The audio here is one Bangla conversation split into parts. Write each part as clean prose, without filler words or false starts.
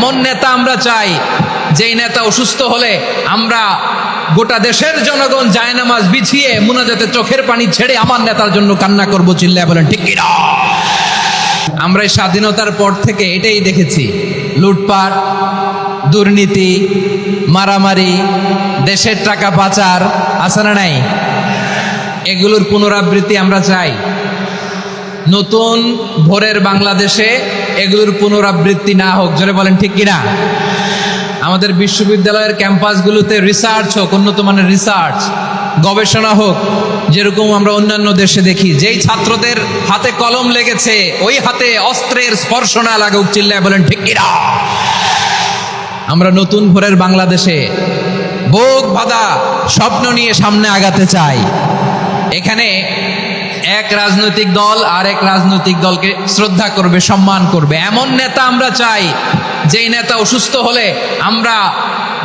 এমন নেতা আমরা চাই যেই নেতা অসুস্থ হলে আমরা গোটা দেশের জনগণ জায়নামাজ বিছিয়ে মুনাজাতে চোখের পানি ছেড়ে আমার নেতার জন্য কান্না করবো, চিল্লায় বলেন ঠিক কিনা? আমরা এই স্বাধীনতার পর থেকে এটাই দেখেছি, লুটপাট, দুর্নীতি, মারামারি, দেশের টাকা পাচার, আছে না নাই? এগুলোর পুনরাবৃত্তি আমরা চাই। নতুন ভোরের বাংলাদেশে এগুলোর পুনরাবৃত্তি না হোক, জোরে বলেন ঠিক কিনা? আমাদের বিশ্ববিদ্যালয়ের ক্যাম্পাসগুলোতে রিসার্চ হোক, উন্নত মানের রিসার্চ, গবেষণা হোক, যেরকম আমরা অন্যান্য দেশে দেখি। যেই ছাত্রদের হাতে কলম লেগেছে ওই হাতে অস্ত্রের স্পর্শ না লাগুক, চিল্লায় বলেন ঠিক কিনা? আমরা নতুন ভোরের বাংলাদেশে বুক বাঁধা স্বপ্ন নিয়ে সামনে আগাতে চাই। এখানে এক রাজনৈতিক দল আর এক রাজনৈতিক দলকে শ্রদ্ধা করবে, সম্মান করবে, এমন নেতা আমরা চাই যেই নেতা অসুস্থ হলে আমরা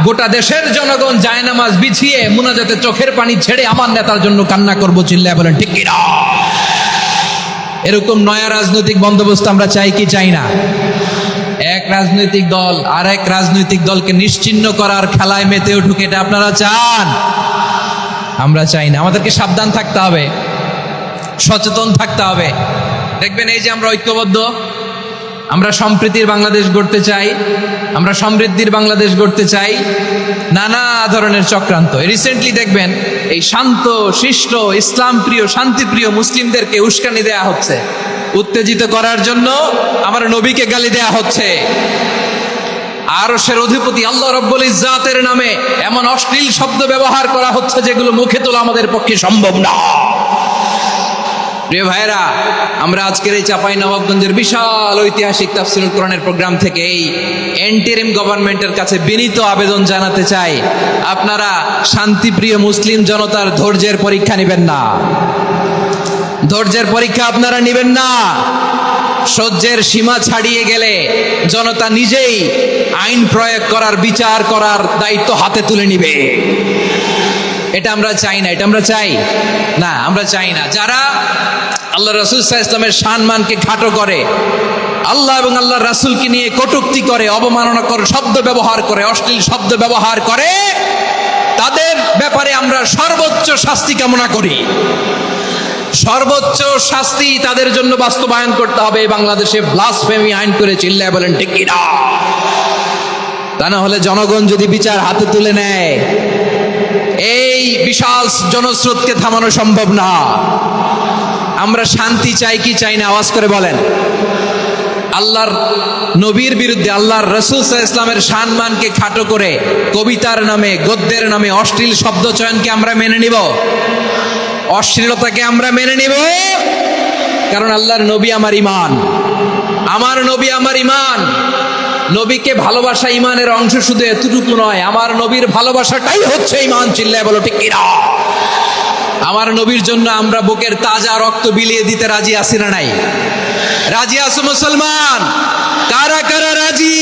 গোটা দেশের জনগণ জায়নামাজ বিছিয়ে মুনাজাতে চোখের পানি ছেড়ে আমার নেতার জন্য কান্না করব, চিল্লায় বলেন ঠিক কিনা? এরকম নয়া রাজনৈতিক বন্দোবস্ত আমরা চাই কি চাই না? এক রাজনৈতিক দল আর এক রাজনৈতিক দলকে নিশ্চিহ্ন করার খেলায় মেতে উঠুক, এটা আপনারা চান? আমরা চাই না। আমাদেরকে সাবধান থাকতে হবে, সচেতন থাকতে হবে। দেখবেন এই যে আমরা ঐক্যবদ্ধ, আমরা সম্প্রীতির বাংলাদেশ গড়তে চাই, আমরা সমৃদ্ধির বাংলাদেশ গড়তে চাই, নানা ধরনের চক্রান্ত। রিসেন্টলি দেখবেন এই শান্ত শিষ্ট ইসলাম প্রিয় শান্তিপ্রিয় মুসলিমদেরকে উস্কানি দেয়া হচ্ছে, উত্তেজিত করার জন্য আমার নবীকে গালি দেয়া হচ্ছে। আরশের অধিপতি আল্লাহ রব্বুল ইজ্জাতের নামে এমন অশ্লীল শব্দ ব্যবহার করা হচ্ছে যেগুলো মুখে তোলা আমাদের পক্ষে সম্ভব না। প্রিয় ভাইরা, আমরা আজকের এই চাঁপাইনবাবগঞ্জের বিশাল ঐতিহাসিক তাফসীরুল কোরআনের প্রোগ্রাম থেকে এই এন্টিরিম গভর্নমেন্টের কাছে বিনীত আবেদন জানাতে চাই, আপনারা শান্তিপ্রিয় মুসলিম জনতার ধৈর্যের পরীক্ষা নেবেন না। ধৈর্যের পরীক্ষা আপনারা নেবেন না। সহ্যের সীমা ছাড়িয়ে গেলে জনতা নিজেই আইন প্রয়োগ করার, বিচার করার দায়িত্ব হাতে তুলে নিবে। এটা আমরা চাই না, এটা আমরা চাই না, আমরা চাই না। যারা আল্লাহ রাসূল সাল্লাল্লাহু আলাইহি ওয়াসাল্লামের সম্মানকে খাটো করে, আল্লাহ এবং আল্লাহ রাসূলকে নিয়ে কটূক্তি করে, অবমাননাকর শব্দ ব্যবহার করে, অশ্লীল শব্দ ব্যবহার করে, তাদের ব্যাপারে আমরা সর্বোচ্চ শাস্তি কামনা করি। সর্বোচ্চ শাস্তি তাদের জন্য বাস্তবায়ন করতে হবে। বাংলাদেশে ব্লাসফেমি আইন করে, চিল্লায় বলেন ঠিক কিনা? তা না হলে জনগণ যদি বিচার হাতে তুলে নেয়, এই বিশাল জনস্রোতকে থামানো সম্ভব না। আমরা শান্তি চাই কি চাই না? আওয়াজ করে বলেন। আল্লাহর নবীর বিরুদ্ধে, আল্লাহর রাসূল সাল্লাল্লাহু আলাইহি ওয়াসাল্লামের সম্মানকে খাটো করে কবিতার নামে, গদ্যের নামে অশ্লীল শব্দ চয়নকে আমরা মেনে নিব? অশ্লীলতাকে আমরা মেনে নিব? কারণ আল্লাহর নবী আমার ঈমান, আমার নবী আমার ঈমান। নবীকে ভালোবাসা ঈমানের অংশ শুধু এতটুকু নয়, আমার নবীর ভালোবাসাটাই হচ্ছে ঈমান, চিল্লায় বলো ঠিক কিনা? আমার নবীর জন্য আমরা বুকের তাজা রক্ত বিলিয়ে দিতে রাজি আছি না নাই? রাজি আছো মুসলমান? কারা কারা রাজি?